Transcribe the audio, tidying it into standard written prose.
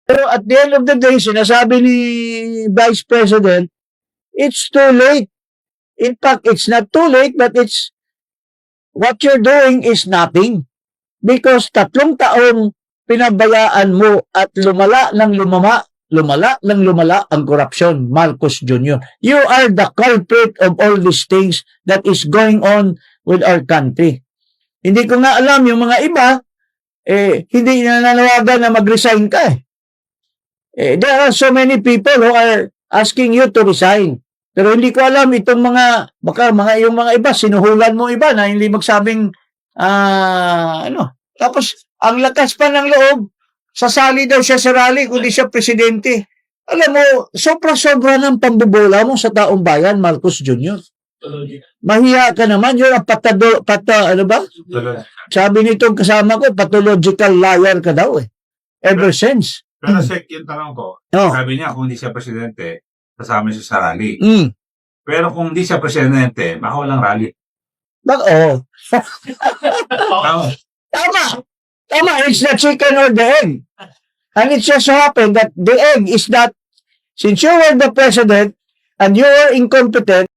Pero at the end of the day, sinasabi ni Vice President, it's too late. In fact, it's not too late, but it's what you're doing is nothing. Because 3 taong pinabayaan mo at lumala ng lumala ang korupsyon, Marcos Jr. You are the culprit of all these things that is going on with our country. Hindi ko nga alam yung mga iba, hindi nananawagan na mag-resign ka there are so many people who are asking you to resign. Pero hindi ko alam itong yung mga iba, sinuhulan mo iba na hindi magsabing, Tapos, ang lakas pa ng loob, sasali daw siya sa rally kung di siya presidente. Alam mo, sobra-sobra ng pambubola mo sa taong bayan, Marcos Jr. Mahiya ka naman, yun ang Sabi nitong kasama ko, pathological liar ka daw Ever since. Pero Sek, yung tanong ko, sabi niya kung hindi siya presidente, kasama siya sa rally. Pero kung hindi siya presidente, baka walang rally. Tama, it's the chicken or the egg. And it just so happened that the egg is that since you were the president and you were incompetent,